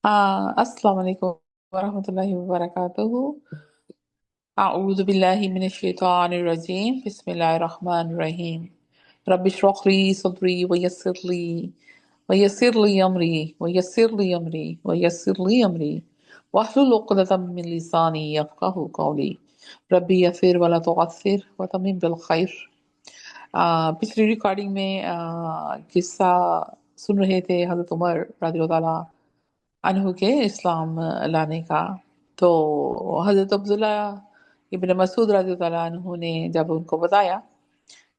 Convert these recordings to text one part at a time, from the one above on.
अस्सलाम वालेकुम वरहमतुल्लाहि वबरकातुहू। अऊज़ु बिल्लाहि मिनश शैतानिर रजीम। बिस्मिल्लाहिर रहमानिर रहीम। रब्बि इश्रह ली सदरी वयस्सिर ली अमरी वयस्सिर ली अमरी वहलुल उक़दतम मिन लिसानी यफ़क़हू क़ौली। रब्बि यस्सिर वला तुअस्सिर वतम्मिम बिल खैर। पिछली रिकॉर्डिंग में किस्सा सुन रहे थे हज़रत उमर रज़ियल्लाहु अन्हु के इस्लाम लाने का। तो हज़रत अब्दुल्ला इब्न मसूद रज़ियल्लाहु अन्हु ने जब उनको बताया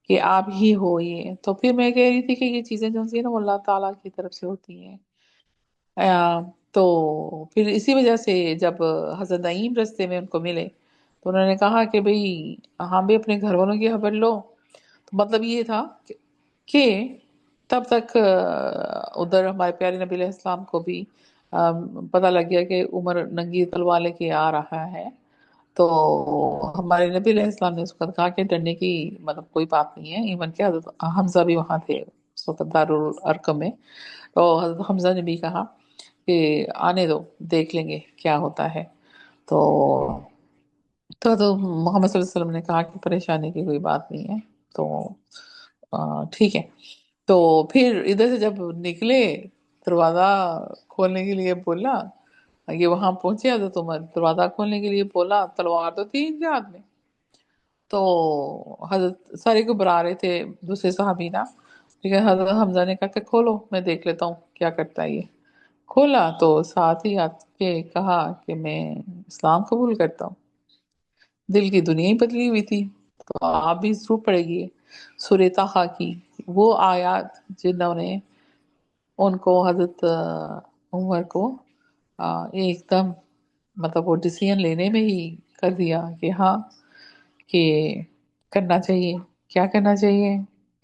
कि आप ही हो ये, तो फिर मैं कह रही थी कि ये चीज़ें जो सी ना वो अल्लाह ताला की तरफ से होती हैं। तो फिर इसी वजह से जब हज़रत नईम रास्ते में उनको मिले तो उन्होंने कहा कि भाई हम भी अपने घर वालों की खबर लो। तो मतलब ये था कि तब तक उधर हमारे प्यारे नबी अलैहिस्सलाम को भी पता लग गया कि उमर नंगी तलवार लेके आ रहा है। तो हमारे नबी अलैहिस्सलाम ने उसको कहा कि डरने की मतलब कोई बात नहीं है। इवन के हजरत हमजा भी वहाँ थे उस वक्त दारुल अरकम में। तो हजरत हमजा ने भी कहा कि आने दो, देख लेंगे क्या होता है। तो मोहम्मद सल्लल्लाहु अलैहि वसल्लम ने कहा कि परेशानी की कोई बात नहीं है। तो ठीक है। तो फिर इधर से जब निकले, दरवाजा खोलने के लिए बोला, ये वहां पहुंचे हजरत उमर, दरवाजा खोलने के लिए बोला, तलवार तो थी इनके हाथ में। तो हजरत सारे घबरा रहे थे दूसरे सहाबी ना, लेकिन हजरत हमजा ने कहा कि खोलो, मैं देख लेता हूँ क्या करता है ये। खोला तो साथ ही आके कहा कि मैं इस्लाम कबूल करता हूँ। दिल की दुनिया ही बदली हुई थी। तो आप भी जरूर पड़ेगी सूरह ताहा की वो आयत जिन्होंने उनको हजरत उमर को एकदम मतलब वो डिसीजन लेने में ही कर दिया कि हाँ, कि करना चाहिए। क्या करना चाहिए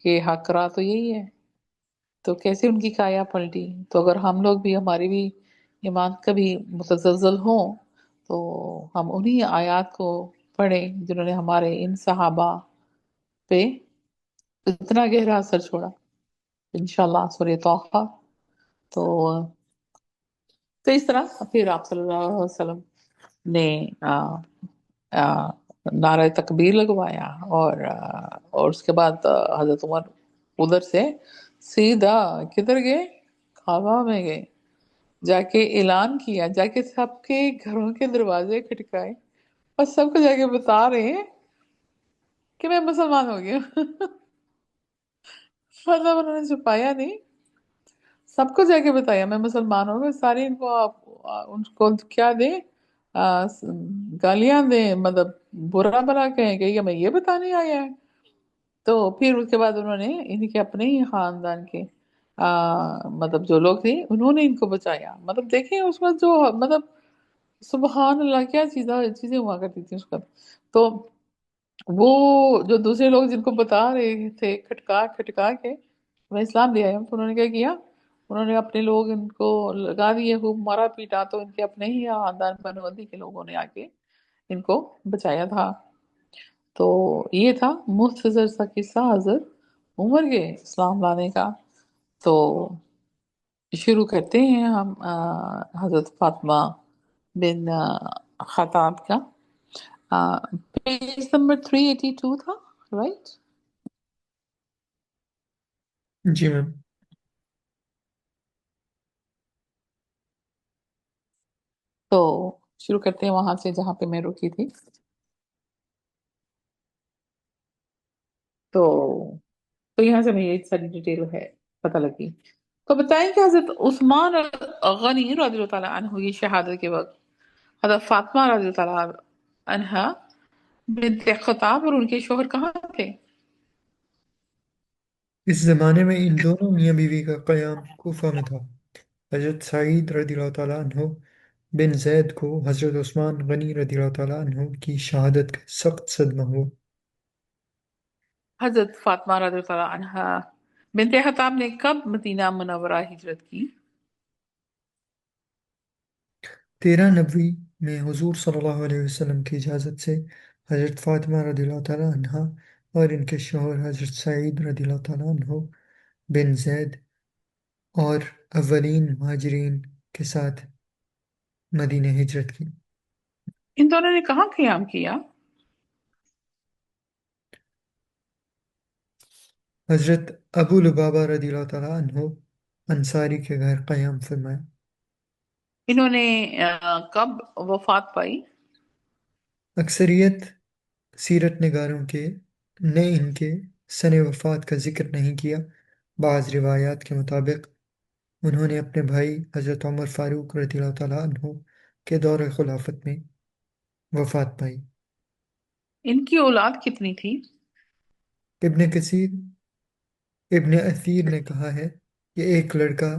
कि हक रहा तो यही है। तो कैसे उनकी काया पलटी। तो अगर हम लोग भी, हमारी भी ईमान कभी मुतज़लज़ल हो, तो हम उन्हीं आयत को पढ़ें जिन्होंने हमारे इन सहाबा पे इतना गहरा असर छोड़ा। इंशाल्लाह सूरह तौहा। तो तो इस तरह फिर आप सल्लल्लाहु अलैहि वसल्लम ने आ, नारा तकबीर लगवाया और उसके बाद हजरत उमर उधर से सीधा किधर गए, खाबा में गए। जाके ऐलान किया, जाके सबके घरों के दरवाजे खटकाए और सबको जाके बता रहे हैं कि मैं मुसलमान हो गया। मतलब उन्होंने छुपाया नहीं, सबको जाके बताया मैं मुसलमान हो गया। सारे इनको उनको क्या दे, गालियां दे, मतलब बुरा भला कहें कि ये मैं ये बताने आया है। तो फिर उसके बाद उन्होंने इनके अपने ही खानदान के मतलब जो लोग थे उन्होंने इनको बचाया। मतलब देखें उस वक्त जो मतलब सुबहान अल्लाह क्या चीज़ें चीजें हुआ करती थी उस वक्त। तो वो जो दूसरे लोग जिनको बता रहे थे खटका खटका के मैं इस्लाम ले आया हूँ, तो उन्होंने क्या किया, उन्होंने अपने लोग इनको लगा दिए, खूब मारा पीटा। तो इनके अपने ही खानदान बनवदी के लोगों ने आके इनको बचाया था। तो ये था मुख्तसर सा किस्सा हजरत उमर के इस्लाम लाने का। तो शुरू करते हैं हम हजरत फातिमा बिन खताब का। पेज नंबर 382 था, राइट। जी मैम। तो शुरू करते हैं वहां से जहां पे मैं रुकी थी। तो यहाँ से मुझे एक सारी डिटेल है पता लगी। तो बताएं कि हजरत उस्मान गनी रज़ी ताला अन्हु की शहादत के वक्त हजरत फातिमा रज़ी ताला अन्हा बिन्त खताब और उनके शोहर कहाँ थे। इस ज़माने में इन दोनों मियाँ बीवी का क़याम कूफा में था। हज़रत सईद रदियल्लाहु ताला अन्हु बिन जैद को हज़रत उस्मान गनी रदियल्लाहु ताला अन्हु की शहादत का सख्त सदमा हुआ। हजरत फातिमा रज़ी ताला अन्हा बिन्त खताब ने कब मदीना मुनव्वरा हिजरत की। 13 नबी में हुजूर सल्लल्लाहु अलैहि वसल्लम की इजाज़त से हज़रत फ़ातिमा रदियल्लाहु ताला अन्हा और इनके शौहर हज़रत सईद रदियल्लाहु ताला अन्हु बिन जैद और अव्वलीन मुहाजिरीन के साथ मदीने हिजरत की। इन दोनों ने कहाँ क़याम किया? हजरत अबू लुबाबा रदियल्लाहु ताला अन्हो अंसारी के घर क़याम फरमाया। इन्होंने कब वफात पाई? अक्सरियत सीरत निगारों के ने इनके सने वफ़ात का जिक्र नहीं किया। बाज़ रिवायात के मुताबिक उन्होंने अपने भाई हज़रत उमर फ़ारूक रज़ियल्लाहु ताला अन्हु के दौर खुलाफत में वफ़ात पाई। इनकी औलाद कितनी थी? इब्न कसीर इब्न असीर ने कहा है कि एक लड़का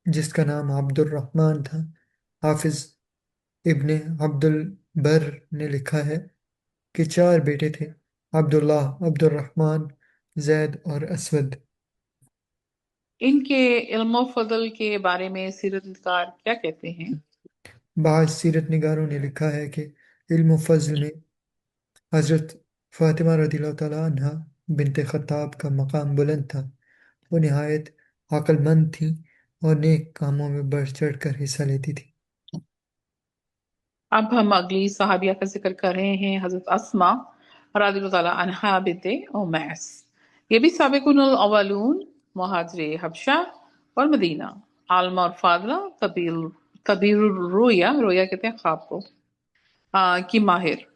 जिसका नाम अब्दुर्रहमान था। हाफिज इब्न अब्दुल बर ने लिखा है कि चार बेटे थे, अब्दुल्लाह, अब्दुर्रहमान, जैद और असवद। इनके इल्म फजल के बारे में सीरतकार क्या कहते हैं? बाज़ सीरत निगारों ने लिखा है कि इल्म फज़ल में हज़रत फ़ातिमा रज़ियल्लाहु ताला अन्हा बिनते ख़त्ताब का मकाम बुलंद था। वो निहायत अक्लमंद थीं और नेक कामों में बढ़ चढ़ कर हिस्सा लेती थी। अब हम अगली सहाबिया का जिक्र कर रहे हैं, हजरत अस्मा रज़ियल्लाहु ताला अन्हा बिनते उमैस। ये भी साबिकुल अव्वलून, मुहाजिर हबशा और मदीना, आलमा और फादला, तबीर रोया, रोया कहते हैं ख्वाब को, की माहिर।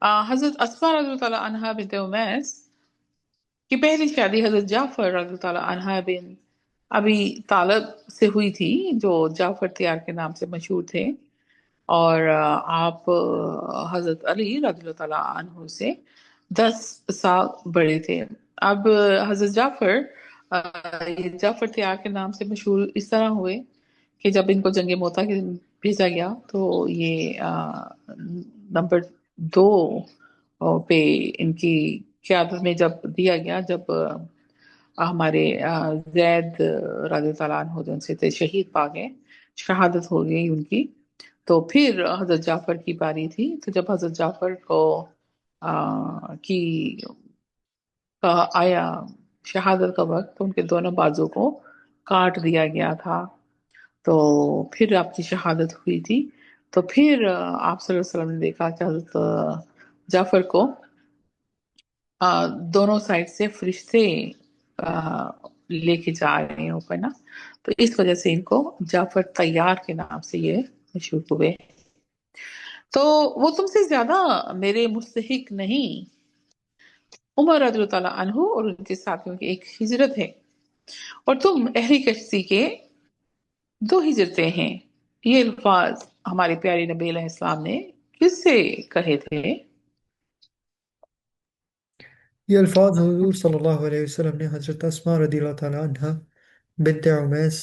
हजरत अस्मा रज़ियल्लाहु ताला अन्हा बिनते उमैस की पहली शादी हजरत जाफर रज़ियल्लाहु ताला अन्हा बिन अबी तालब से हुई थी, जो जाफर तैयार के नाम से मशहूर थे। और आप हजरत अली रज़ियल्लाहु ताला अन्हु से 10 साल बड़े थे। अब हजरत जाफर, ये जाफर तैयार के नाम से मशहूर इस तरह हुए कि जब इनको जंग मोता के दिन भेजा गया तो ये नंबर 2 पे इनकी क़यादत में जब दिया गया, जब हमारे जैद रज़ी ताला अन्हु जो उनसे थे शहीद पा गए, शहादत हो गई उनकी। तो फिर हजरत जाफर की बारी थी। तो जब हजरत जाफर को की का आया शहादत का वक्त, तो उनके दोनों बाजू को काट दिया गया था। तो फिर आपकी शहादत हुई थी। तो फिर आप सल्लल्लाहु अलैहि वसल्लम ने देखा कि हजरत जाफर को दोनों साइड से फरिश्ते लेके जा रहे हैं ऊपर ना। तो इस वजह से इनको जाफर तैयार के नाम से ये मशहूर हुए। तो वो तुमसे ज्यादा मेरे मुस्तहिक नहीं। उमर रज़ियल्लाहु ताला अन्हु और उनके साथियों की एक हिजरत है, और तुम अहली कश्ती के 2 हिजरतें हैं। ये अल्फाज हमारे प्यारे नबी अलैहिस्सलाम ने किससे कहे थे? ये अल्फाज हुजूर सल्लल्लाहु अलैहि वसल्लम ने हज़रत अस्मा रज़ियल्लाहु ताला अन्हा बिनते उमैस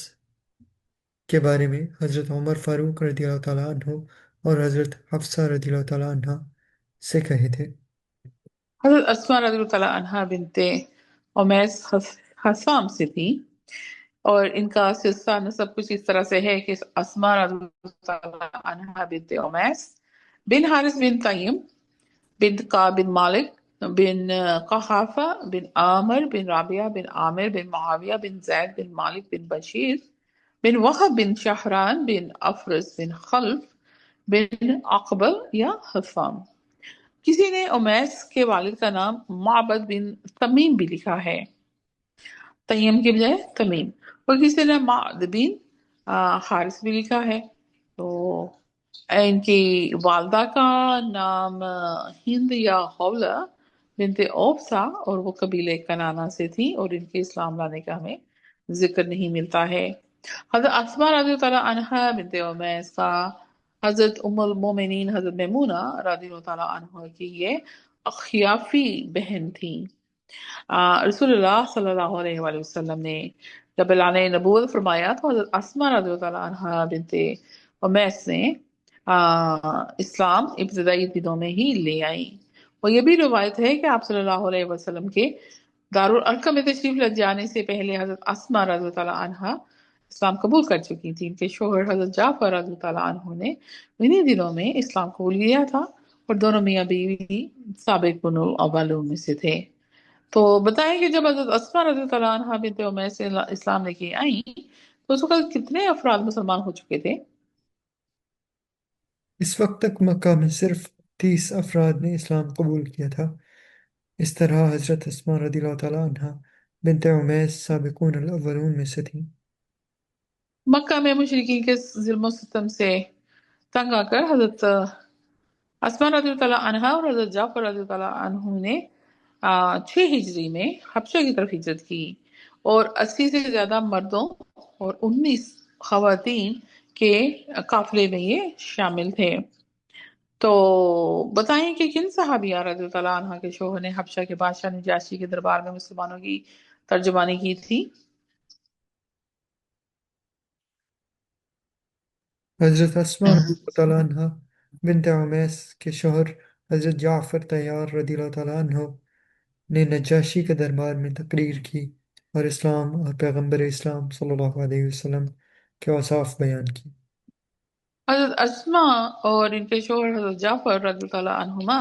के बारे में हज़रत उमर फ़ारूक रज़ियल्लाहु ताला अन्हु और हज़रत हफ्सा रज़ियल्लाहु ताला अन्हा से कहे थे। हजरत अस्मा रज़ियल्लाहु ताला अन्हा बिनते उमैस हसाम से थी, और इनका सिलसिला नसब कुछ इस तरह से है कि अस्मा रज़ियल्लाहु ताला अन्हा बिनते उमैस बिन हारिस बिन तय्यम बिन का बिन मालिक बिन कहाफा बिन आमर बिन राबिया बिन आमिर बिन मुआविया बिन जैद बिन मालिक बिन बशीर बिन वहब बिन शाहरान बिन अफरस बिन खल्फ बिन अकबल या हफाम। किसी ने उमैस के वालिद का नाम माबद बिन तमीम भी लिखा है, तय्यम के बजाय तमीम। और किसी ने माद बिन हारिस भी लिखा है। तो इनकी वालदा का नाम हिंद या हौला बिनते औफसा, और वो कबीले कनाना से थी, और इनके इस्लाम लाने का हमें जिक्र नहीं मिलता है। हजरत अस्मा रज़ी ताला अन्हा बिनते उमैस का हजरत उम्मुल मोमिनीन हजरत मैमूना रज़ी ताला अन्हा की ये अखियाफी बहन थी। रसूलुल्लाह सल्लल्लाहु अलैहि वसल्लम ने जब ऐलान नबूवत फरमाया, तो हजरत अस्मा रज़ियल्लाहु अन्हा बिनते उमैस ने इस्लाम इब्तदाई दिनों में ही ले आई। और ये भी रिवायत है कि आप सल्लल्लाहु अलैहि वसल्लम के दारुल अरकम में तशरीफ ले जाने से पहले हजरत अस्मा रज़ियल्लाहु अन्हा इस्लाम कबूल कर चुकी थी। इनके शोहर हजरत जाफर रज़ियल्लाहु अन्हु ने इन्हीं दिनों में इस्लाम कबूल किया था, और दोनों मियाँ बीवी साबिकुल अव्वलून में से थे। तो बताएं कि जब हजरत अस्मा रज़ी अल्लाह अन्हा बिनते उमैस इस्लाम लेके आई, तो उस वक्त कितने अफराद मुसलमान हो चुके थे? इस वक्त तक मक्का में सिर्फ 30 अफराद ने इस्लाम कबूल किया था। इस तरह हजरत अस्मा रदियल्लाहु ताला अन्हा बिनते उमैस साबिकून अल अव्वलून में से थीं। मक्का में मुशरिकीन के जुल्म सितम से तंग आकर हजरत अस्मा रज़ियल्लाहु अन्हा और हजरत जाफर रज़ियल्लाहु अन्हु ने 6 हिजरी में हबशा की तरफ हिजरत की और 80 से ज्यादा मर्दों और 19 खवातीन के काफिले में ये शामिल थे। तो बताएं कि किन सहाबिया रज़ियल्लाहु अन्हा के शोहर ने हबशा के बादशाह नजाशी के दरबार में मुसलमानों की तर्जुमानी की थी। हजरत अस्मा रदियल्लाहु ताला अन्हा बिनते उमैस के शौहर हजरत जाफ़र तैयार रदियल्लाहु ताला अन्हो ने नजाशी के दरबार में तकरीर की और इस्लाम और पैगंबर इस्लाम सल्लल्लाहु अलैहि वसल्लम के औसाफ बयान की। हजरत अस्मा और इनके शोहर हजरत जाफर रज़ियल्लाहु अन्हुमा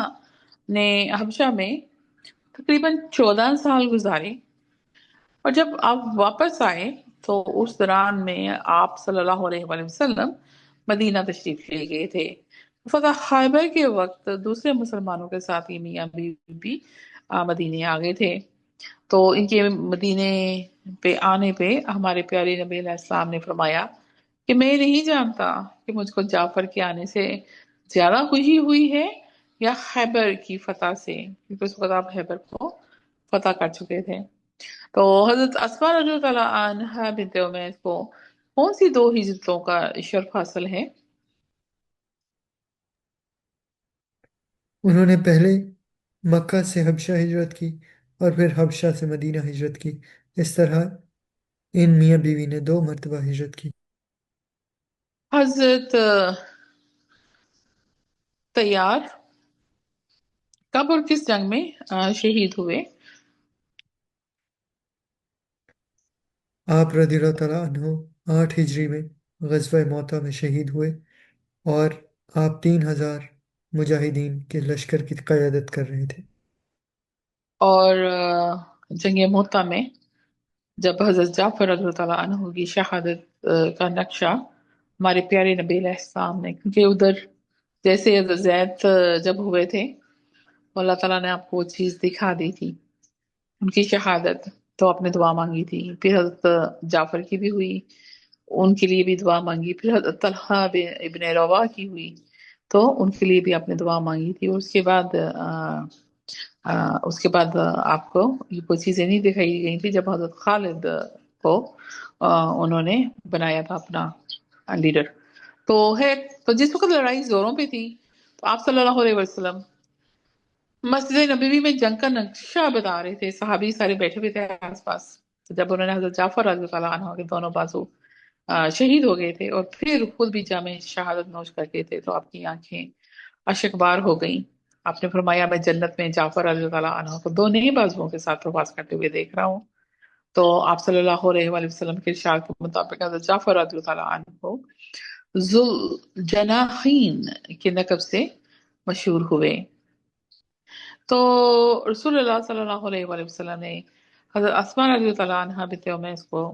ने हबशा में तकरीबन 14 साल गुजारे और जब आप वापस आए तो उस दौरान में आप सल्लल्लाहु अलैहि वसल्लम मदीना तशरीफ ले गए थे। फतह खैबर के वक्त दूसरे मुसलमानों के साथ ये मियाँ बीवी भी मदीने आ गए थे। तो इनके मदीने पे आने पे हमारे प्यारे नबी अलैहिस्सलाम ने फरमाया कि मैं नहीं जानता कि मुझको जाफर के आने से ज्यादा खुशी हुई है या खैबर की फतह से, क्योंकि उस वक्त आप खैबर को फतह कर चुके थे। तो हजरत अस्मा रज़ियल्लाहु अन्हा बिनते उमैस को कौन सी 2 हिजरतों का शर्फ हासिल है? उन्होंने पहले मक्का से हबशा हिजरत की और फिर हबशा से मदीना हिजरत की। इस तरह इन मियाँ बीवी ने 2 मरतबा हिजरत की। हजरत तैयार कब और किस जंग में शहीद हुए? आप रदियल्लाहु ताला अन्हो 8 हिजरी में ग़ज़वा मौता में शहीद हुए और आप 3,000 मुजाहिदीन के लश्कर की क़यादत कर रहे थे। और जंग मोहता में जब हजरत जाफर रज़ियल्लाहु अन्हु की शहादत का नक्शा हमारे प्यारे नबी अलैहिस्सलाम ने, क्योंकि उधर जैसे हजरत जैद जब हुए थे तो अल्लाह ताला ने आपको वो चीज दिखा दी थी, उनकी शहादत, तो आपने दुआ मांगी थी। फिर हजरत जाफर की भी हुई, उनके लिए भी दुआ मांगी। फिर हजरत तलहा इब्ने रवा की हुई तो उनके लिए भी आपने दुआ मांगी थी। और उसके बाद आपको ये कोई चीजें नहीं दिखाई गई थी जब हजरत खालिद को उन्होंने बनाया था अपना लीडर। तो है, तो जिस वक्त लड़ाई जोरों पे थी तो आप सल्लल्लाहु अलैहि वसल्लम मस्जिद नबवी में जंग का नक्शा बता रहे थे, सहाबी सारे बैठे हुए थे आसपास। तो जब उन्होंने हजरत जाफर रज़ी अल्लाह अन्हु के दोनों बाजू शहीद हो गए थे और फिर खुद भी जामे शहादत नोश कर गए थे तो आपकी आंखें अशकबार हो गईं। आपने फरमाया मैं जन्नत में जाफर रज़ी अल्लाह अन्हु को दोनों ही बाजुओं के साथ प्रवास करते हुए देख रहा हूँ। तो आप सल्लल्लाहु अलैहि वसल्लम के इरशाद के मुताबिक हजरत जाफर रज़ी अल्लाह अन्हु जुल जनाहीन के नकब से मशहूर हुए। तो रसूलुल्लाह सल्लल्लाहु अलैहि वसल्लम ने हजरत अस्मा रज़ियल्लाहु अन्हा बिनते उमैस को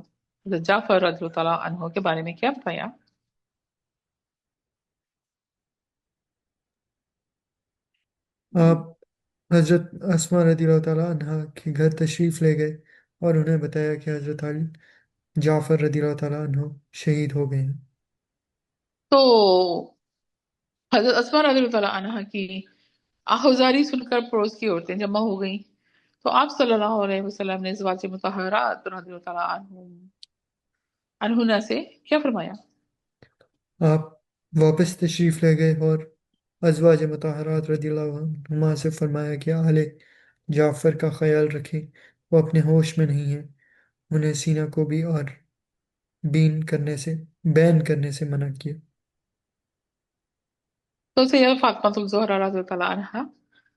हजरत जाफर रज़ियल्लाहु अन्हु के बारे में क्या बताया? आप हजरत अस्मा रदियल्लाहु ताला अन्हा के घर तशरीफ़ ले गए और उन्हें बताया कि हजरत अली जाफ़र रदियल्लाहु ताला अन्हो शहीद हो गए हैं। तो हजरत अस्मा रज़ियल्लाहु अन्हा की आहुजारी सुनकर पड़ोस की औरतें जमा हो गईं। तो आप सल्लल्लाहु अलैहि वसल्लम ने ज़वाज मुतहहरात रज़ियल्लाहु अन्हुना से क्या फरमाया? आप वापस तशरीफ़ ले गए और अज़वाज मुतहरात रदियल्लाहु अन्हुमा से फरमाया कि आले जाफ़र का ख्याल रखें, वो अपने होश में नहीं है। उन्हें सीना को भी और बैन करने से मना किया। तो सैयदा फातिमा ज़हरा रज़ियल्लाहु अन्हा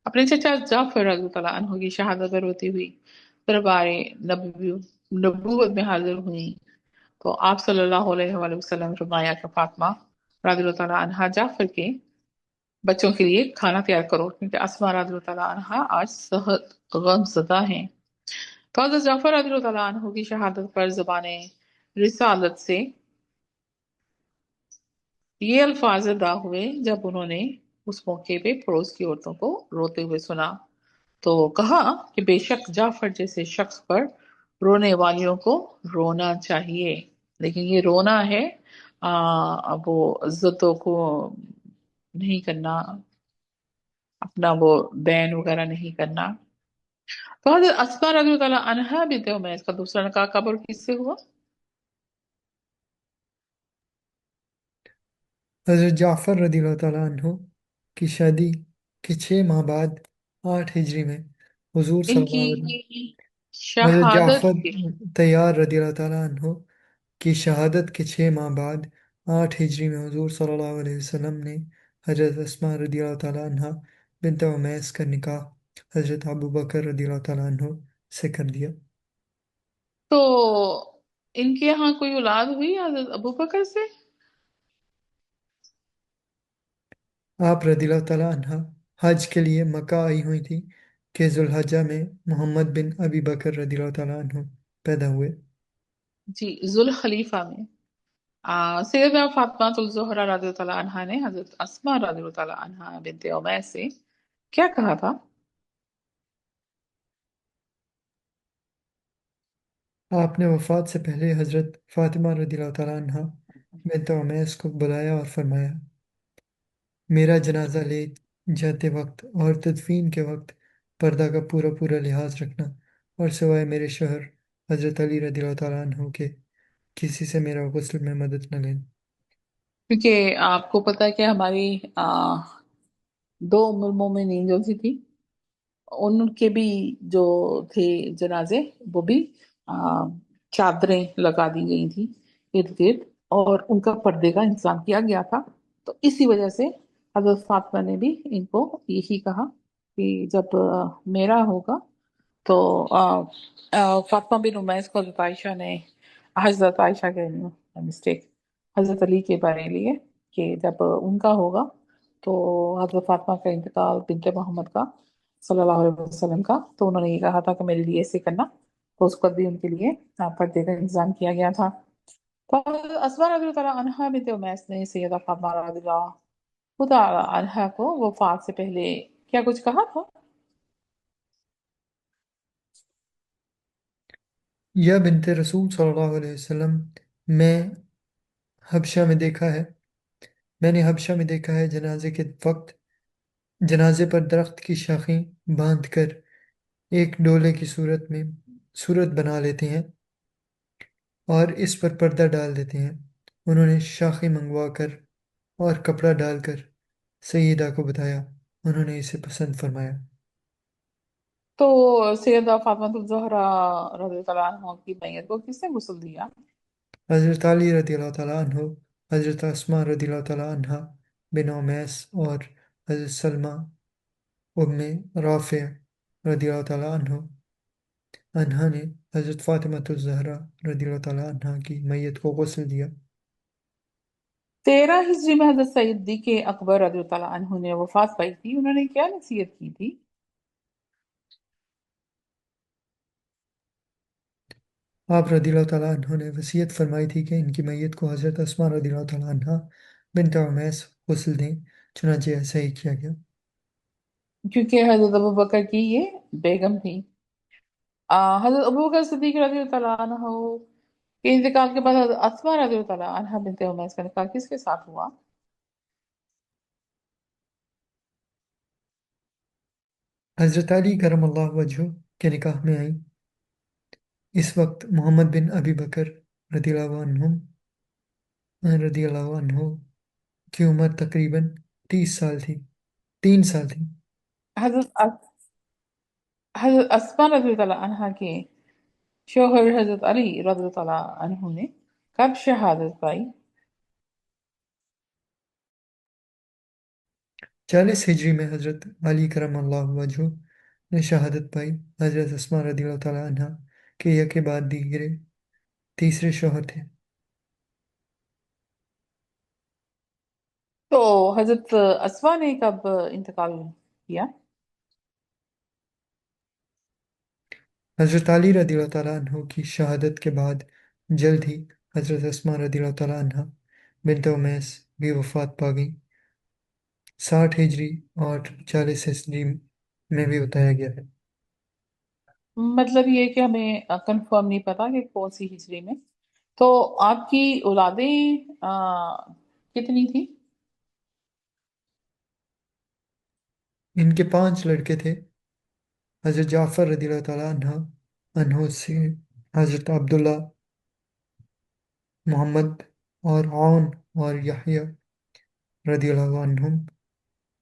अपने चचा जाफर रज़ियल्लाहु अन्हु की शहादत पर रोती हुई दरबारे नबूवत में हाजिर हुई। तो आप सल्लल्लाहु अलैहि वसल्लम ने फरमाया कि फातिमा रज़ियल्लाहु अन्हा जाफर के बच्चों के लिए खाना तैयार करो, क्योंकि अस्मा रज़ियल्लाहु अन्हा आज सहत गमज़दा हैं। तो हज़रत जाफर रज़ियल्लाहु अन्हु की शहादत पर ज़बान रिसालत से ये अल्फाज अदा हुए जब उन्होंने उस मौके पे पड़ोस की औरतों को रोते हुए सुना। तो कहा कि बेशक जाफर जैसे शख्स पर रोने वालियों को रोना चाहिए, लेकिन ये रोना है वो इज्जतों को नहीं करना, अपना वो बैन वगैरह नहीं करना। तो हजरत अस्मा रज़ी अल्लाह अन्हा भी थे, मैं इसका दूसरा निकाह कब और किससे हुआ? हज़रत जाफ़र रदियल्लाहु ताला अन्हु की शादी के 6 माह बाद 8 हिजरी में हुजूर इनकी सल्लल्लाहु अलैहि हज़रत शहादत जाफ़र के तैयार रदियल्लाहु ताला अन्हु की शहादत के 6 माह बाद 8 हिजरी में हुजूर सल्लल्लाहु अलैहि वसल्लम ने हज़रत अस्मा रदियल्लाहु ताला अन्हा बिन्त उमैस का निकाह हज़रत अबू बकर रदियल्लाहु ताला अन्हु से कर दिया। तो इनके यहाँ कोई औलाद हुई हजरत अबू बकर से? आप रदियल्लाहु ताला अन्हा हज के लिए मक्का आई हुई थी कि जुल्हज्जा में मोहम्मद बिन अबी बकर रदियल्लाहु ताला अन्हु पैदा हुए। जी, जुल खलीफा में सैयदा फातिमा ज़हरा रज़ी अल्लाह अन्हा ने हजरत अस्मा रज़ी अल्लाह अन्हा बिनते उमैस से क्या कहा था? आपने वफ़ात से पहले हज़रत फ़ातिमा रदियल्लाहु ताला अन्हा बिन्त उमैस को बुलाया और फरमाया, मेरा जनाजा ले जाते वक्त और तदफीन के वक्त पर्दा का पूरा पूरा लिहाज रखना, और सिवाय मेरे शोहर हज़रत अली रदियल्लाहु ताला अन्हु के किसी से मेरा गुस्ल में मदद न लेना। क्योंकि आपको पता है कि हमारी दो उम्मुल मोमिनीन जो सी थी, उनके भी जो थे जनाजे, वो भी आ, चादरें लगा दी गई थी इर्द गिर्द, और उनका पर्दे का इंतजाम किया गया था। तो इसी वजह से हजरत फातिमा ने भी इनको यही कहा कि जब मेरा होगा तो फातिमा बिन उमैस को हजरत आयशा ने, हजरत आयशा के मिस्टेक, हजरत अली के बारे लिए कि जब उनका होगा तो हजरत फातिमा का इंतकाल बिनते मोहम्मद का सल्लल्लाहु अलैहि वसल्लम का, तो उन्होंने ये कहा था कि मेरे लिए ऐसे करना। तो उस पर भी उनके लिए पर्दे का इंतजाम किया गया था। तो असमा रज़ी अल्लाह अन्हा बिनते उमैस ने सैयदा फातिमा रज़ी अल्लाह तआला अन्हा को वफात से पहले क्या कुछ कहा था? यह बिनते रसूल सल्लल्लाहु अलैहि वसल्लम मैं हबशा में देखा है मैंने हबशा में देखा है, जनाजे के वक्त जनाजे पर दरख्त की शाखें बांधकर एक डोले की सूरत बना लेते हैं और इस पर पर्दा डाल देते हैं। उन्होंने शाखें मंगवा कर और कपड़ा डालकर सैयदा को बताया, उन्होंने इसे पसंद फरमाया। तो सैयदा फातिमा ज़हरा रज़ी अल्लाह अन्हा की मैयत को किसने गुस्ल दिया? हज़रत अली रदियल्लाहु ताला अन्हु, हज़रत अस्मा रदियल्लाहु ताला अन्हा बिन उमैस और हज़रत सलमा उम्मे राफ़िया रदियल्लाहु ताला अन्हा ने हज़रत फ़ातिमा ज़हरा रदियल्लाहु ताला अन्हा की मैयत को गुस्ल दिया। 13 हिजरी में हजरत सईद अकबर रज़ी अल्लाह अन्हु ने वफात पाई थी, उन्होंने क्या नसीहत की थी? आप रदियल्लाहु ताला अन्हु ने वसीयत फरमाई थी कि इनकी मैयत को हज़रत अस्मा रदियल्लाहु ताला अन्हा बिन्त उमैस गुस्ल दें, चुनांचे ऐसा ही किया गया। क्योंकि हजरत अबू बकर की ये बेगम थी। हजरत अबू बकर सिद्दीक रज़ी अल्लाह अन्हु के इंतकाल के बाद हजरत अस्मा रज़ी अल्लाह अन्हा बिनते उमैस का निकाह किसके साथ हुआ? हज़रत अली करमल्लाहु वजहु के निकाह में आई। इस वक्त मोहम्मद बिन अबी बकर रदियल्लाहु अन्हु की उम्र तकरीबन 30 साल थी 3 साल थी। हजरत हजरत अस्मा रज़ी अल्लाह अन्हा के शोहर हजरत अली रज़ी अल्लाह अन्हु ने कब शहादत पाई? 40 हिजरी में हज़रत अली करमल्लाहु वजहु ने शहादत पाई। हज़रत अस्मा रदियल्लाहु ताला अन्हा के यके बाद दीगरे तीसरे शोहर थे। तो हजरत अस्मा ने कब इंतकाल किया? हज़रत अली रदियल्लाहु ताला अन्हु की शहादत के बाद जल्द ही हज़रत अस्मा रदियल्लाहु ताला अन्हा बिनते उमैस भी वफात पा गई। 60 हिजरी और 40 हिजरी में भी बताया गया है। मतलब ये कि हमें कंफर्म नहीं पता कि कौन सी हिजरी में। तो आपकी औलादें कितनी थी? इनके 5 लड़के थे। हजरत जाफ़र रज़ियल्लाहु ताला अन्हो से हजरत अब्दुल्ला, मोहम्मद और औन और यहया रज़ियल्लाहु अन्हुम।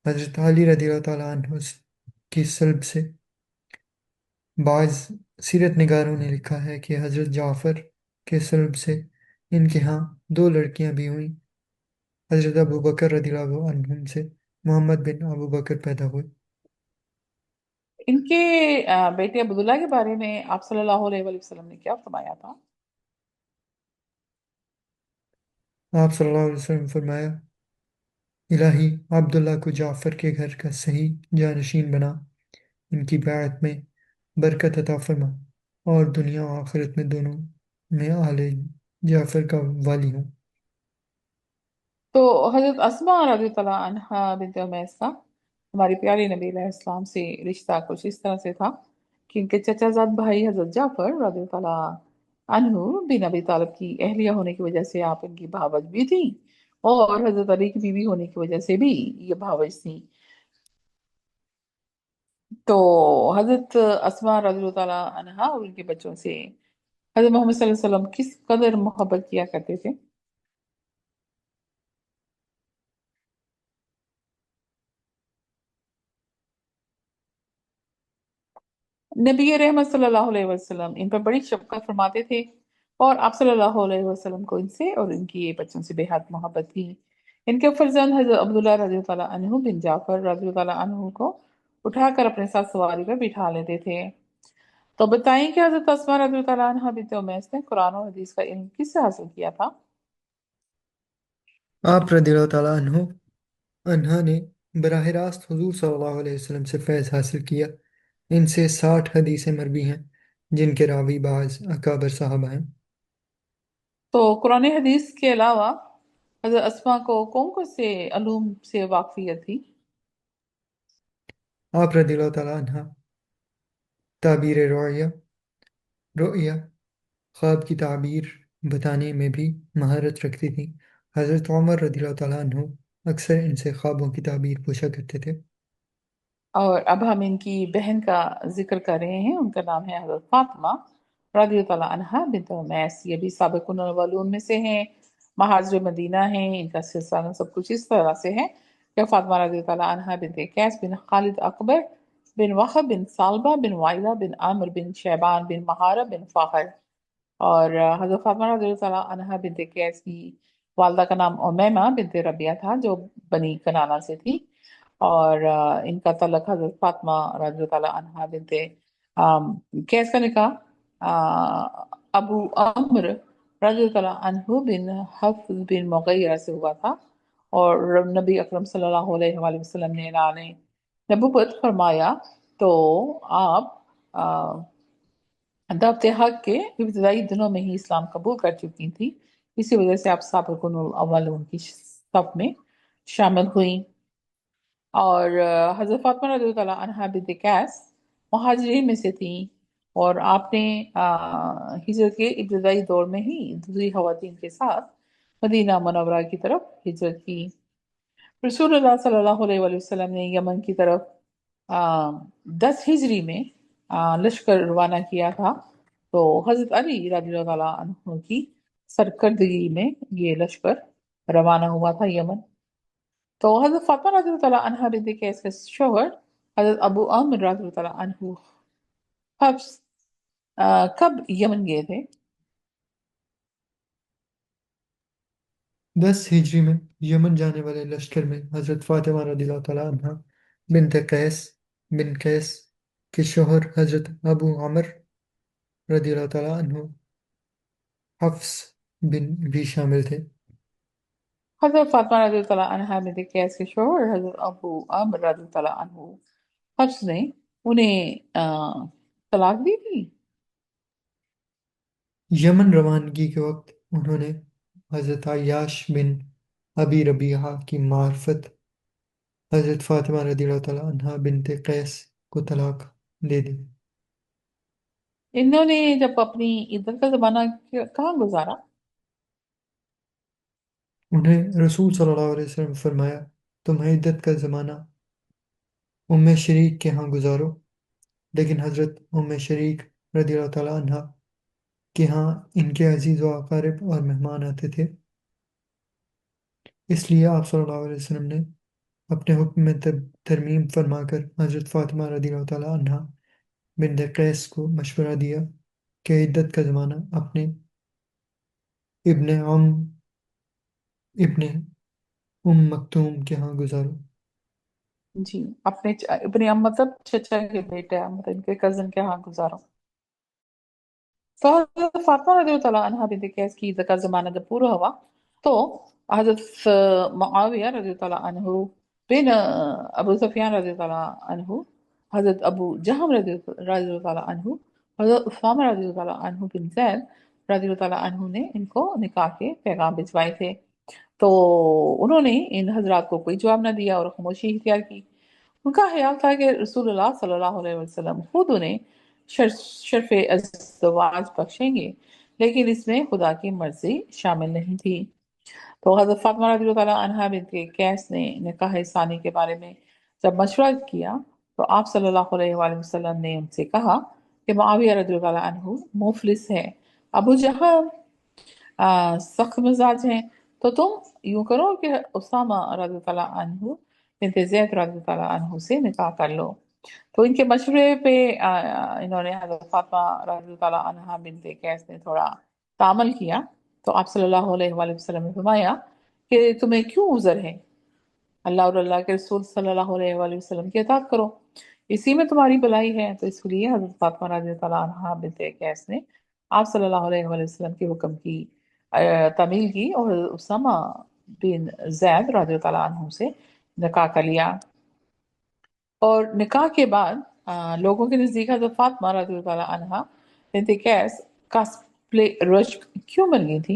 हजरत अली रज़ियल्लाहु ताला अन्हु की सल्ब से। बाज़ सीरत निगारों ने लिखा है कि हजरत जाफ़र के सल्ब से इनके यहाँ 2 लड़कियां भी हुईं। हजरत अबू बकर रज़ियल्लाहु अन्हुम से मोहम्मद बिन अबू बकर पैदा हुए। इनके बेटे अब्दुल्ला के बारे में आप सल्लल्लाहु अलैहि वसल्लम ने क्या फरमाया था? आप सल्लल्लाहु अलैहि वसल्लम ने फरमाया, इलाही अब्दुल्ला को जाफ़र के घर का सही जानशीन बना, इनकी बैत में बरकत अता फरमा, और दुनिया और आखिरत में दोनों में आले जाफ़र का वाली हूँ। तो हजरत अस्मा रज़ी अल्लाह अन्हा बिन्त उमैस का हमारी प्यारी नबी अलैहिस्सलाम से रिश्ता कुछ इस तरह से था कि इनके चचाजाद भाई हजरत जाफर रज़ी अल्लाह अन्हु बिन अबी तालिब की अहलिया होने की वजह से आप इनकी भावज भी थी, और हजरत अली की बीवी होने की वजह से भी ये भावज थी। तो हजरत अस्मा रज़ी अल्लाह अन्हा और उनके बच्चों से हजरत मोहम्मद सल्लल्लाहु अलैहि वसल्लम किस कदर मोहब्बत किया करते थे? नबी रहमत सल्लल्लाहु अलैहि वसल्लम इन पर बड़ी शफकत फरमाते थे, और आप सल्लल्लाहु अलैहि वसल्लम को इनसे और इनकी बच्चों से बेहद मोहब्बत थी। इनके फर्जंद हजरत अब्दुल्ला रज़ी अल्लाह अन्हु बिन जाफर रज़ी अल्लाह अन्हु को उठाकर अपने साथ सवारी पर बिठा लेते थे। तो बताएं कि हजरत अस्मा रज़ी अल्लाह अन्हा बिनत उमैस ने कुरान और हदीस का इल्म किससे हासिल किया था? आप रज़ियल्लाहु ताला अन्हा ने बराह रास्त हुजूर सल्लल्लाहु अलैहि वसल्लम से फैज़ हासिल किया। इनसे 60 हदीसें मरवी हैं, जिनके रावी बाज अकाबर साहबा हैं। तो कुरान हदीस के अलावा हजरत अस्मा को कौन कौन से अलूम से वाकफियत थी? आप रज़ियल्लाहु ताला अन्हा ताबीर रोया ख्वाब की ताबीर बताने में भी महारत रखती थी। हज़रत उमर रज़ियल्लाहु ताला अन्हु अक्सर इनसे ख्वाबों की ताबीर पूछा करते थे। और अब हम इनकी बहन का जिक्र कर रहे हैं, उनका नाम है हजरत फातिमा रज़ी अल्लाह अन्हा बिन्त उमैस। ये भी साबिकुन अव्वलून में से हैं, महाजिर मदीना हैं। इनका सिलसिला सब कुछ इस तरह से है कि फातिमा रज़ी अल्लाह अन्हा बिन्त कैस बिन खालिद अकबर बिन वहब बिन सालबा बिन वाइला बिन आमिर बिन शैबान बिन महारा बिन फाहर। और हजरत फातिमा रज़ियल्लाहु अन्हा बिनत कैस की वालदा का नाम उमैमा बिनत रबिया था, जो बनी कनाना से थी। और इनका तलक हजरत फातिमा रज़ियल्लाहु अन्हा बिनत कैस का निकाह अबू अम्र रज़ियल्लाहु अन्हु बिन हफ्स बिन मुगैरा से हुआ था। और नबी अकरम सल्लल्लाहु अलैहि वसल्लम ने ऐलान नबुवत फरमाया तो आप दावत हक के इब्तदाई दिनों में ही इस्लाम कबूल कर चुकी थी। इसी वजह से आप साबिकुन अव्वल उनकी सफ में शामिल हुई। और हजरत फातिमा रज़ियल्लाहु अन्हा बिन्त कैस मुहाजिरीन में से थी, और आपने हिजरत के इब्तदाई दौर में ही दूसरी खवातीन के साथ मदीना मुनव्वरा की तरफ हिजरत की। रसूलुल्लाह सल्लल्लाहु अलैहि वसल्लम ने यमन की तरफ 10 हिजरी में लश्कर रवाना किया था। तो हजरत अली रज़ियल्लाहु अन्हु की सरकर्दगी में ये लश्कर रवाना हुआ था यमन। तो हजरत फातिमा रज़ियल्लाहु अन्हा बिन्त कैस के शोहर हजरत अबू अम्र रज़ियल्लाहु अन्हु हफ्स कब यमन गए थे? 10 हिजरी में यमन जाने वाले लश्कर में हज़रत फातिमा रज़ियल्लाहु ताला अन्हा बिन्त कैस बिन कैस के शोहर हज़रत अबू अमर रज़ियल्लाहु ताला अन्हु हफ्स बिन भी शामिल थे। हजरत फातिमा रज़ियल्लाहु अन्हा बिन्त कैस के शोहर हजरत अबू अम्र रज़ियल्लाहु अन्हु हफ्स ने उन्हें तलाक दी थी। यमन रवानगी के वक्त उन्होंने हज़रत अय्याश बिन अबी रबीहा की मार्फत हजरत फातिमा रदियल्लाहु ताला अन्हा बिनते कैस को तलाक दे दी। इन्होंने जब अपनी इद्दत का जमाना कहाँ गुजारा? उन्हें रसूल सल्लल्लाहु अलैहि वसल्लम ने फरमाया, तुम्हें इद्दत का ज़माना उम्मे शरीक के यहाँ गुजारो, लेकिन हज़रत उम्मे शरीक रदियल्लाहु ताला अन्हा के यहाँ इनके अजीज़ व अकारिब और मेहमान आते थे, इसलिए आप सल्लल्लाहु अलैहि वसल्लम ने अपने हुक्म में तरमीम फरमाकर हज़रत फातिमा रदियल्लाहु ताला अन्हा बिन्त कैस को मशवरा दिया कि इद्दत का ज़माना अपने इब्ने अम इब्ने मक्तूम के यहाँ गुजारो। जी, अपने अम्मा मतलब चचा के बेटे, मतलब इनके कजन के यहाँ गुजारो। तो हजरत फातिमा रज़ियल्लाहु तआला अन्हा बिन्त कैस की इद्दत का जमाना जब पूरा हुआ, तो हजरत मुआविया रज़ियल्लाहु तआला अन्हु बिन अबू सुफियान रज़ियल्लाहु तआला अन्हु, हजरत अबू जहम रज़ियल्लाहु तआला अन्हु, हजरत उसामा रज़ियल्लाहु तआला अन्हु बिन जैद रज़ियल्लाहु तआला अन्हु ने इनको निकाह के पैगाम भिजवाए थे। तो उन्होंने इन हजरात को कोई जवाब न दिया और खामोशी इख्तियार की। उनका ख्याल था कि रसूलुल्लाह सल्लल्लाहु अलैहि वसल्लम खुद उन्हें शर्फ अज़वाज बख्शेंगे, लेकिन इसमें खुदा की मर्जी शामिल नहीं थी। तो हज़रत फातिमा रज़ियल्लाहु तआला अन्हा बिनत कैस ने निकाह सानी के बारे में जब मशवरा किया, तो आप सल्लल्लाहु अलैहि वसल्लम ने उनसे कहा कि मुआविया रज़ियल्लाहु तआला अन्हु मुफलिस है, अबू जहल सख्त मिजाज हैं, तो तुम यूं करो कि उसामा रज़ी तआला अन्हु बिनत ज़ैद रज़ी तआला अन्हु से निकाह कर लो। तो इनके मशवरे पे इन्होंने हज़रत फातिमा रज़ी तआला अन्हा बिनत कैस ने थोड़ा तामल किया। तो आप सल्लल्लाहु अलैहि वसल्लम ने फरमाया कि तुम्हें क्यों उज़र है, अल्लाह और अल्लाह के रसूल सल्लल्लाहु अलैहि वसल्लम की अताअत करो, इसी में तुम्हारी भलाई है। तो इसलिए हज़रत फातिमा रज़ी तआला अन्हा बिनत कैस ने आप सल्लल्लाहु अलैहि वसल्लम के हुक्म की तामील की और उसामा बिन जैद रज़ी तआला अन्हु से निकाह कर लिया। और निकाह के बाद लोगों के नज़दीक हज़रत फातिमा रज़ी तआला अन्हा बिनत कैस का प्ले रश क्यों बन गई थी?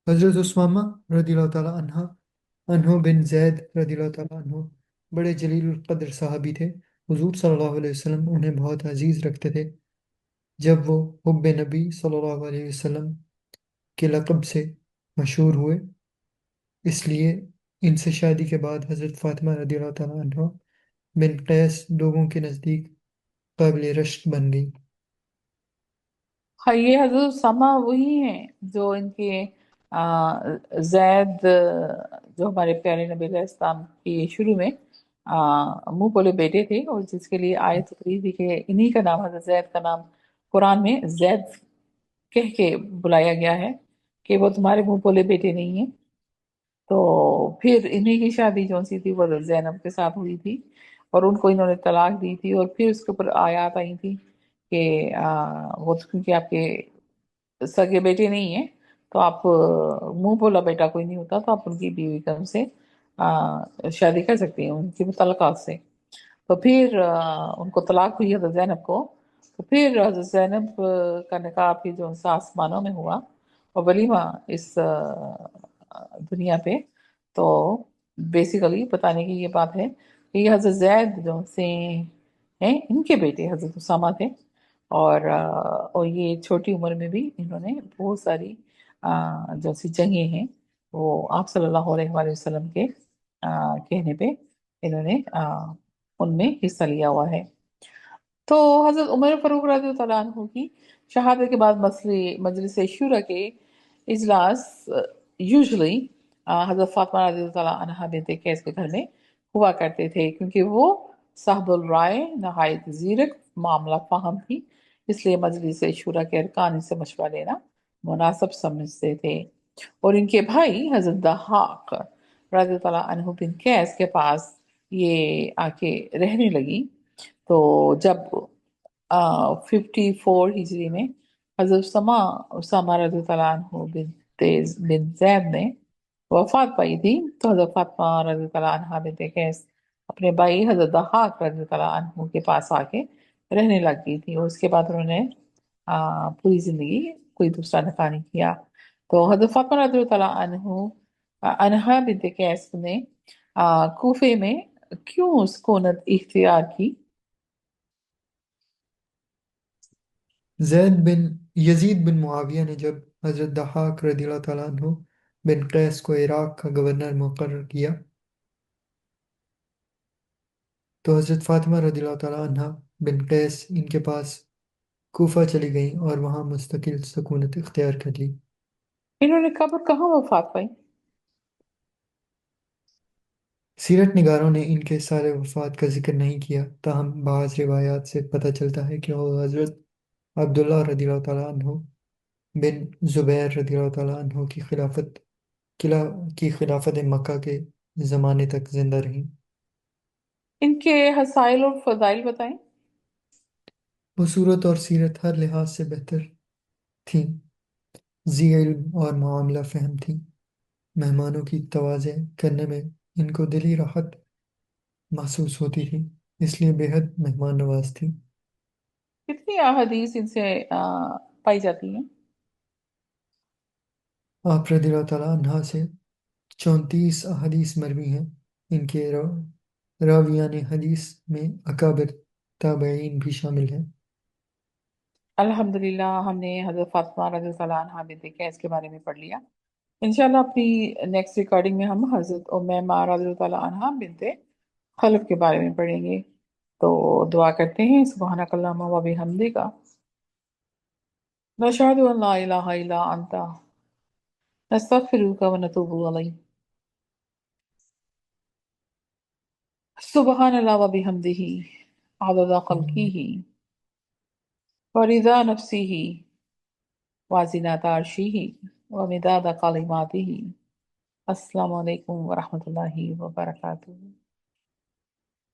हज़रत उस्मामा रदियल्लाहु ताला अन्हा अन्हो बिन जैद रदियल्लाहु ताला अन्हो बड़े जलील कद्र सहाबी थे। हुजूर सल्लल्लाहु अलैहि वसल्लम उन्हें बहुत अजीज रखते थे। जब वो हुब्बे नबी सल्लल्लाहु अलैहि वसल्लम के लक़ब से मशहूर हुए, इसलिए इनसे शादी के बाद हज़रत फातिमा रदियल्लाहु ताला अन्हा बिन कैस लोगों के नज़दीक काबिल रश्क बन गई। हाँ, ये हजरत उसामा वही हैं जो इनके जैद, जो हमारे प्यारे नबी अलैहि इस्लाम के शुरू में मुंह बोले बेटे थे, और जिसके लिए आयत उतरी थी कि इन्हीं का नाम, हजरत जैद का नाम कुरान में जैद कह के बुलाया गया है कि वो तुम्हारे मुंह बोले बेटे नहीं है। तो फिर इन्हीं की शादी जो सी थी वो हज़रत ज़ैनब के साथ हुई थी, और उनको इन्होंने तलाक दी थी। और फिर उसके ऊपर आयत आई थी कि वो तो क्योंकि आपके सगे बेटे नहीं है, तो आप मुंह बोला बेटा कोई नहीं होता, तो आप उनकी बीवी कम से शादी कर सकती हैं उनकी मुतल्लका से। तो फिर उनको तलाक हुई हज़रत ज़ैनब को। तो फिर हज़रत ज़ैनब का निकाह फिर जो आसमानों में हुआ, और वलीमा इस दुनिया पे। तो बेसिकली बताने की ये बात है कि ये हज़रत ज़ैद जो से हैं, इनके बेटे हज़रत उसामा थे। और ये छोटी उम्र में भी इन्होंने बहुत सारी जो सी जंगें हैं, वो आप सल्लल्लाहु अलैहि वसल्लम के कहने पे इन्होंने उनमें हिस्सा लिया हुआ है। तो हजरत उमर फारूक रज़ी अल्लाह अन्हु की शहादत के बाद मजलिस शूरा के इजलास यूजुअली हजरत फातिमा रज़ी अल्लाह अन्हा बिनत कैस के घर में हुआ करते थे, क्योंकि वो साहबुल राय नहायत जीरक मामला फाहम थी, इसलिए मजलिस शूरा के अरकान इनसे मशवरा लेना मुनासिब समझते थे। और इनके भाई हजरत दहाक रज़ी अल्लाह अन्हु बिन कैस के पास ये आके रहने लगी। तो जब 54 हिजरी में हजरत उसामा रज़ी अल्लाह अन्हु बिन जैद ने वफात पाई थी, तो हजरत फातिमा रज़ी अल्लाह अन्हा बिनत कैस अपने भाई हजरत दहाक रज़ी अल्लाह अन्हु के पास आके रहने लग गई थी। और उसके बाद उन्होंने पूरी जिंदगी कोई दूसरा निकाह नहीं किया। तो हजरत फातिमा रज़ी अल्लाह अन्हु अनहा बिनत कैस ने कूफे में क्यों सुकूनत इख्तियार की? जैद बिन यजीद बिन मुआविया ने जब हजरत दहाक रदियल्लाहु ताला अन्हु बिन कैस को इराक का गवर्नर मुकर्रर किया तो हजरत फातिमा रदियल्लाहु ताला अन्हा बिन कैस इनके पास कूफा चली गईं और वहाँ मुस्तकिल सुकूनत इख्तियार कर ली। इन्होंने कब और कहाँ वफात पाई? सीरत निगारों ने इनके साल वफ़ात का जिक्र नहीं किया, ताहम बाज़ रिवायात से पता चलता है कि वो हज़रत अब्दुल्लाह रदियल्लाहु ताला अन्हु बिन ज़ुबैर रदियल्लाहु ताला अन्हु की किला की खिलाफत मक्का के ज़माने तक जिंदा रहीं। इनके हसाइल और फजाइल बताएं। वो सूरत और सीरत हर लिहाज से बेहतर थीं, ज़ी इल्म और मामला फ़हम थीं। मेहमानों की तवाज़े करने में इनको दिली राहत महसूस होती थी, इसलिए बेहद मेहमान नवाज थी। कितनी अहादीस इनसे पाई जाती हैं? आप रदियल्लाहु ताला अन्हा से 34 अहादीस मरवी हैं। इनके रावियान हदीस में अकाबिर ताबईन भी शामिल हैं। अल्हम्दुलिल्लाह, हमने हजरत फातिमा रज़ी अल्लाह अन्हा बिनत कैस के बारे में पढ़ लिया। इंशाल्लाह अपनी नेक्स्ट रिकॉर्डिंग में हम हजरत उम्मा रज़ी अल्लाह अन्हा बिनत खलफ के बारे में पढ़ेंगे। तो दुआ करते हैं, सुब्हानकल्लाहुम्मा व बिहम्दिका नशहदु अन ला इलाहा इल्ला अंता नस्तगफिरुका व नतूबु इलैक। सुब्हानल्लाह व बिहम्दिही अदद खल्किही व रिज़ा नफ्सिही व ज़िनता अर्शिही व मिदाद कलिमातिही। अस्सलामु अलैकुम व रहमतुल्लाहि व बरकातुहू।